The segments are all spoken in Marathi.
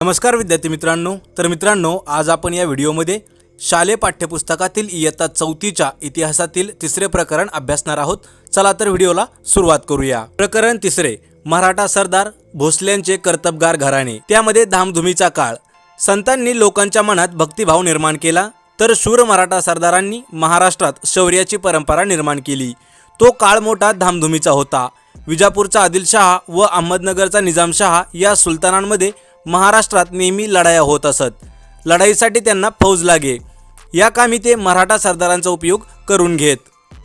नमस्कार विद्यार्थी मित्रांनो। तर मित्रांनो, आज आपण या व्हिडिओमध्ये शालेय पाठ्यपुस्तकातील इयत्ता 4च्या इतिहासातील तिसरे प्रकरण अभ्यासणार आहोत। चला तर व्हिडिओला सुरुवात करूया। प्रकरण तिसरे, मराठा सरदार भोसल्यांचे कर्तबगार घराणे। त्यामध्ये धामधुमीचा काळ। संतांनी लोकांच्या मनात भक्तिभाव निर्माण केला, तर शूर मराठा सरदारांनी महाराष्ट्रात शौर्याची परंपरा निर्माण केली। तो काळ मोठा धामधुमीचा होता। विजापूरचा आदिलशहा व अहमदनगरचा निजामशहा या सुलतानांमध्ये महाराष्ट्रात नेहमी लढाया होत असत। लढाईसाठी त्यांना फौज लागे, या कामी ते मराठा सरदारांचा उपयोग करून घेत।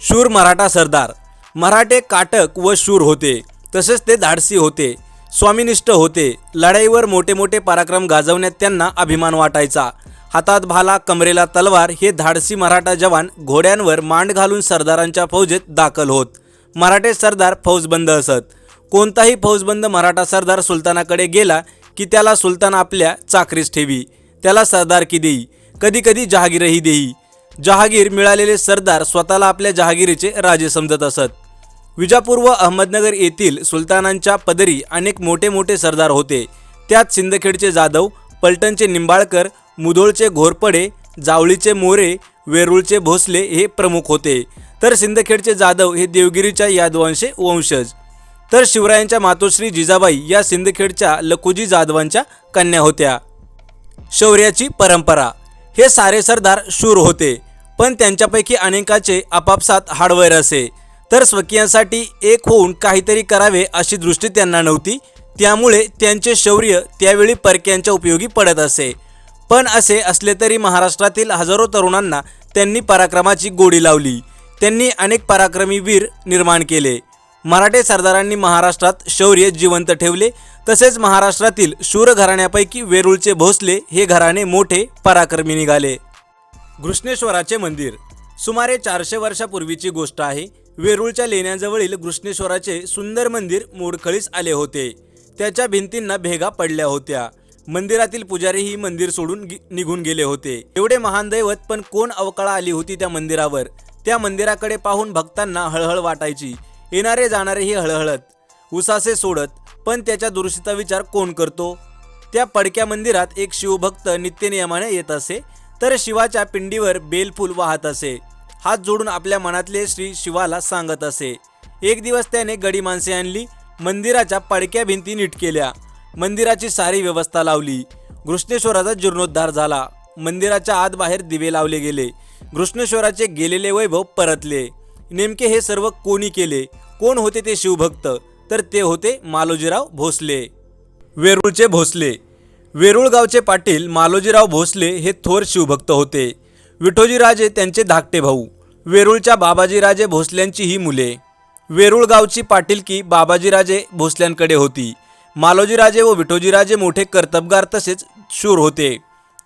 शूर मराठा सरदार। मराठे काटक व शूर होते, तसेच ते धाडसी होते, स्वामिनिष्ठ होते। लढाईवर मोठे मोठे पराक्रम गाजवण्यात त्यांना अभिमान वाटायचा। हातात भाला, कमरेला तलवार हे धाडसी मराठा जवान घोड्यांवर मांड घालून सरदारांच्या फौजेत दाखल होत। मराठे सरदार फौजबंद असत। कोणताही फौजबंद मराठा सरदार सुलतानाकडे गेला की त्याला सुलतान आपल्या चाकरीस ठेवी, त्याला सरदारकी देई, कधी कधी जहागीरही देई। जहागीर मिळालेले सरदार स्वतःला आपल्या जहागिरीचे राजे समजत असत। विजापूर व अहमदनगर येथील सुलतानांच्या पदरी अनेक मोठे मोठे सरदार होते। त्यात सिंदखेडचे जाधव, पलटणचे निंबाळकर, मुधोळचे घोरपडे, जावळीचे मोरे, वेरूळचे भोसले हे प्रमुख होते। तर सिंदखेडचे जाधव हे देवगिरीच्या यादवांचे वंशज। तर शिवरायांच्या मातोश्री जिजाबाई या सिंदखेडच्या लखुजी जाधवांच्या कन्या होत्या। शौर्याची परंपरा। हे सारे सरदार शूर होते, पण त्यांच्यापैकी अनेकाचे आपापसात हाडवैर असे, तर स्वकीयांसाठी एक होऊन काहीतरी करावे अशी दृष्टी त्यांना नव्हती। त्यामुळे त्यांचे शौर्य त्यावेळी परक्यांच्या उपयोगी पडत असे। पण असे असले तरी महाराष्ट्रातील हजारो तरुणांना त्यांनी पराक्रमाची गोडी लावली। त्यांनी अनेक पराक्रमी वीर निर्माण केले। मराठे सरदारांनी महाराष्ट्रात शौर्य जिवंत ठेवले। तसेच महाराष्ट्रातील शूर घराण्यापैकी वेरूळचे भोसले हे घराणे मोठे पराक्रमी निघाले। घृष्णेश्वराचे मंदिर। सुमारे 400 वर्षापूर्वीची गोष्ट आहे। वेरूळच्या लेण्याजवळील घृष्णेश्वराचे सुंदर मंदिर मोडखळीस आले होते। त्याच्या भिंतींना भेगा पडल्या होत्या। मंदिरातील पुजारीही मंदिर सोडून निघून गेले होते। एवढे महान दैवत, पण कोण अवकाळा आली होती त्या मंदिरावर। त्या मंदिराकडे पाहून भक्तांना हळहळ वाटायची। येणारे जाणारेही हळहळत, उसासे सोडत, पण त्याच्या दुरुस्तीचा विचार कोण करतो। त्या पडक्या मंदिरात एक शिवभक्त नित्यनियमाने येत असे, तर शिवाच्या पिंडीवर बेलफूल वाहत असे। हात जोडून आपल्या मनातले श्री शिवाला सांगत असे। एक दिवस त्याने गडी माणसे आणली, मंदिराच्या पडक्या भिंती नीट केल्या, मंदिराची सारी व्यवस्था लावली। घृष्णेश्वराचा जीर्णोद्धार झाला। मंदिराच्या आत बाहेर दिवे लावले गेले। घृष्णेश्वराचे गेलेले वैभव परतले। नेमके हे सर्व कोणी केले? कोण होते ते शिवभक्त? तर ते होते मालोजीराव भोसले। वेरूळचे भोसले। वेरूळ गावचे पाटील मालोजीराव भोसले हे थोर शिवभक्त होते। विठोजीराजे त्यांचे धाकटे भाऊ। वेरूळच्या बाबाजीराजे भोसल्यांची ही मुले। वेरूळ गावची पाटीलकी बाबाजीराजे भोसल्यांकडे होती। मालोजीराजे व विठोजीराजे मोठे कर्तबगार तसेच शूर होते।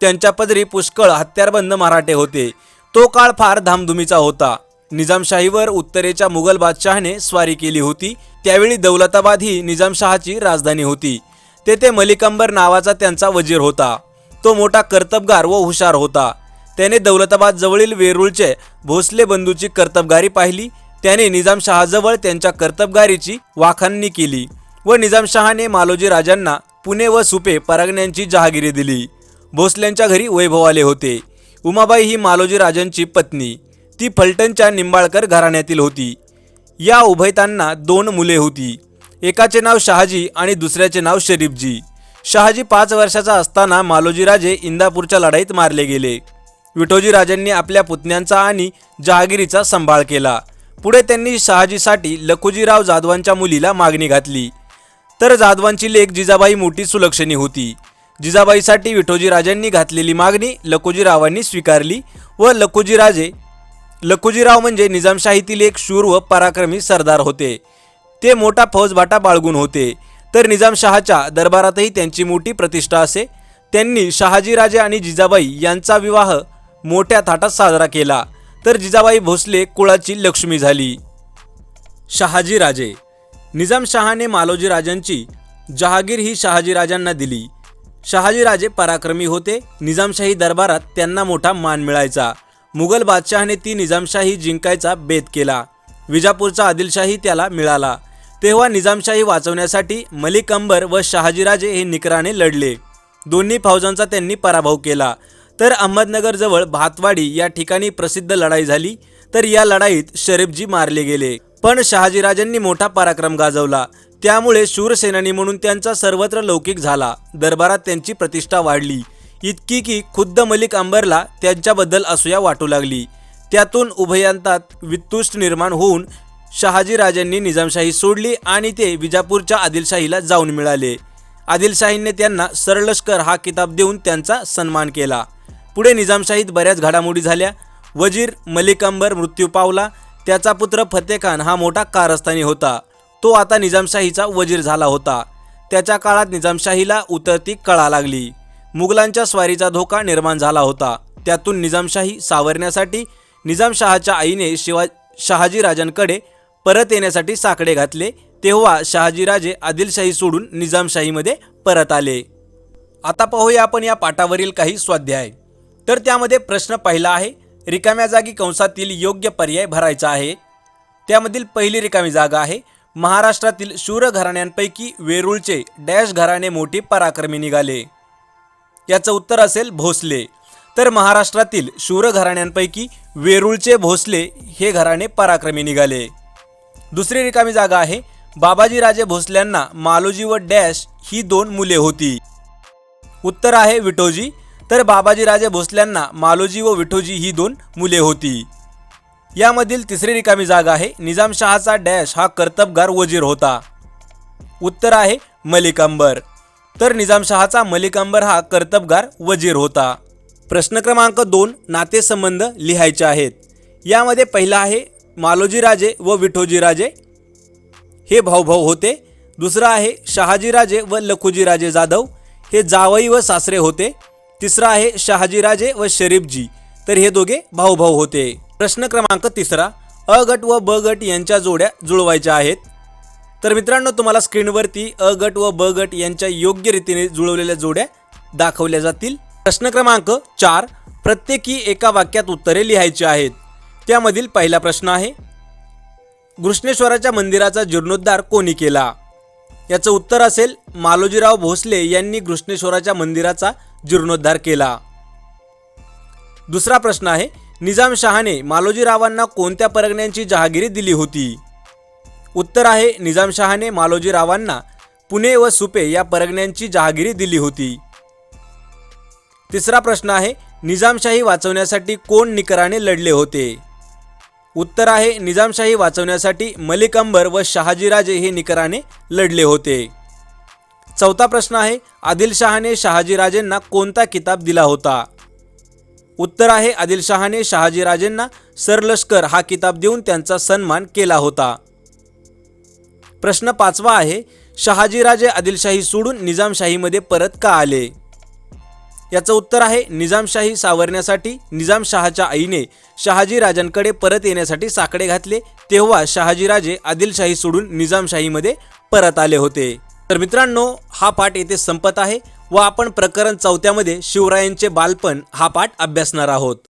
त्यांच्या पदरी पुष्कळ हत्यारबंद मराठे होते। तो काळ फार धामधुमीचा होता। निजामशाहीवर उत्तरेच्या मुघल बादशहाने स्वारी केली होती। त्यावेळी दौलताबाद ही निजामशहाची राजधानी होती। तेथे मलिक अंबर नावाचा त्यांचा वजीर होता। तो मोठा कर्तबगार व हुशार होता। त्याने दौलताबाद जवळील वेरूळचे भोसले बंधूची कर्तबगारी पाहिली। त्याने निजामशहाजवळ त्यांच्या कर्तबगारीची वाखाणणी केली व निजामशहाने मालोजी राजांना पुणे व सुपे परगण्यांची जहागिरी दिली। भोसल्यांच्या घरी वैभव आले होते। उमाबाई ही मालोजी राजांची पत्नी, ती फलटणच्या निंबाळकर घराण्यातील होती। या उभयतांना 2 मुले होती। एकाचे नाव शहाजी आणि दुसऱ्याचे नाव शरीफजी। शहाजी 5 वर्षाचा असताना मालोजीराजे इंदापूरच्या लढाईत मारले गेले। विठोजीराजांनी आपल्या पुतण्यांचा आणि जहागिरीचा सांभाळ केला। पुढे त्यांनी शहाजीसाठी लखुजीराव जाधवांच्या मुलीला मागणी घातली, तर जाधवांची लेक जिजाबाई मोठी सुलक्षणी होती। जिजाबाईसाठी विठोजीराजांनी घातलेली मागणी लखुजीरावांनी स्वीकारली व लखुजीराव म्हणजे निजामशाहीतील एक शूर व पराक्रमी सरदार होते। ते मोठा फौजबाटा बाळगून होते, तर निजामशहाच्या दरबारातही त्यांची मोठी प्रतिष्ठा असे। त्यांनी शहाजीराजे आणि जिजाबाई यांचा विवाह मोठ्या थाटात साजरा केला, तर जिजाबाई भोसले कुळाची लक्ष्मी झाली। शहाजीराजे। निजामशहाने मालोजीराजांची जहागीर ही शहाजीराजांना दिली। शहाजीराजे पराक्रमी होते। निजामशाही दरबारात त्यांना मोठा मान मिळायचा। मुघल बादशहाने ती निजामशाही जिंकायचा बेत केला। विजापूरचा आदिलशाही त्याला मिळाला। तेव्हा निजामशाही वाचवण्यासाठी मलिक अंबर व शहाजीराजे हे निकराने लढले। दोन्ही फौजांचा त्यांनी पराभव केला। तर अहमदनगरजवळ भातवाडी या ठिकाणी प्रसिद्ध लढाई झाली। तर या लढाईत शरीफजी मारले गेले, पण शहाजीराजांनी मोठा पराक्रम गाजवला, त्यामुळे शूरसेनानी म्हणून त्यांचा सर्वत्र लौकिक झाला। दरबारात त्यांची प्रतिष्ठा वाढली, इतकी की खुद्द मलिक अंबरला त्यांच्याबद्दल असूया वाटू लागली। त्यातून उभयांतात वितुष्ट निर्माण होऊन शहाजीराजांनी निजामशाही सोडली आणि ते विजापूरच्या आदिलशाहीला जाऊन मिळाले। आदिलशाहीने त्यांना सरलष्कर हा किताब देऊन त्यांचा सन्मान केला। पुढे निजामशाहीत बऱ्याच घडामोडी झाल्या। वजीर मलिक अंबर मृत्यू पावला। त्याचा पुत्र फतेखान हा मोठा कारस्थानी होता, तो आता निजामशाहीचा वजीर झाला होता। त्याच्या काळात निजामशाहीला उतरती कळा लागली। मुघलांच्या स्वारीचा धोका निर्माण झाला होता। त्यातून निजामशाही सावरण्यासाठी निजामशहाच्या आईने शहाजीराजांकडे परत येण्यासाठी साकडे घातले, तेव्हा शहाजीराजे आदिलशाही सोडून निजामशाहीमध्ये परत आले। आता पाहूया आपण या पाठावरील काही स्वाध्याय। तर त्यामध्ये प्रश्न पहिला आहे, रिकाम्या जागी कंसातील योग्य पर्याय भरायचा आहे। त्यामधील पहिली रिकामी जागा आहे, महाराष्ट्रातील शूर घराण्यांपैकी वेरूळचे डॅश घराणे मोठी पराक्रमी निघाले। याचं उत्तर असेल भोसले। तर महाराष्ट्रातील शूर घराण्यांपैकी वेरूळचे भोसले हे घराणे पराक्रमी निघाले। दुसरी रिकामी जागा आहे, बाबाजीराजे भोसल्यांना मालोजी व डॅश ही 2 मुले होती। उत्तर आहे विठोजी। तर बाबाजीराजे भोसल्यांना मालोजी व विठोजी ही 2 मुले होती। यामधील तिसरी रिकामी जागा आहे, निजामशहाचा डॅश हा कर्तबगार वजीर होता। उत्तर आहे मलिक अंबर। तर निजामशहाचा मलिक अंबर हा कर्तबगार वजीर होता। प्रश्न क्रमांक 2, नातेसंबंध लिहायचे आहेत। यामध्ये पहिला आहे, मालोजीराजे व विठोजीराजे हे भाऊभाऊ होते। दुसरा आहे, शहाजीराजे व लखुजीराजे जाधव हे जावई व सासरे होते। तिसरा आहे, शहाजीराजे व शरीफजी, तर हे दोघे भाऊभाऊ होते। प्रश्न क्रमांक 3, अ गट व ब गट यांच्या जोड्या जुळवायच्या आहेत। तर मित्रांनो, तुम्हाला स्क्रीनवरती अ गट व ब गट यांच्या योग्य रीतीने जुळवलेल्या जोड्या दाखवल्या जातील। प्रश्न क्रमांक 4, प्रत्येकी एका वाक्यात उत्तरे लिहायची आहेत। त्यामधील पहिला प्रश्न आहे, घृष्णेश्वराच्या मंदिराचा जीर्णोद्धार कोणी केला? याचं उत्तर असेल मालोजीराव भोसले यांनी घृष्णेश्वराच्या मंदिराचा जीर्णोद्धार केला। दुसरा प्रश्न आहे, निजामशहाने मालोजीरावांना कोणत्या परगण्यांची जहागिरी दिली होती? उत्तर आहे, निजामशहाने मालोजीरावांना पुणे व सुपे या परगण्यांची जहागिरी दिली होती। तिसरा प्रश्न आहे, निजामशाही वाचवण्यासाठी कोण निकराने लढले होते? उत्तर आहे, निजामशाही वाचवण्यासाठी मलिक अंबर व शहाजीराजे हे निकराने लढले होते। चौथा प्रश्न आहे, आदिलशहाने शहाजीराजेंना कोणता किताब दिला होता? उत्तर आहे, आदिलशहाने शहाजीराजेंना सरलष्कर हा किताब देऊन त्यांचा सन्मान केला होता। प्रश्न 5 आहे, शहाजीराजे आदिलशाही सोडून निजामशाहीमध्ये परत का आले? याचं उत्तर आहे, निजामशाही सावरण्यासाठी निजामशहाच्या आईने शहाजीराजांकडे परत येण्यासाठी साकडे घातले, तेव्हा शहाजीराजे आदिलशाही सोडून निजामशाहीमध्ये परत आले होते। तर मित्रांनो, हा पाठ येथे संपत आहे व आपण प्रकरण 4 मध्ये शिवरायांचे बालपण हा पाठ अभ्यासणार आहोत।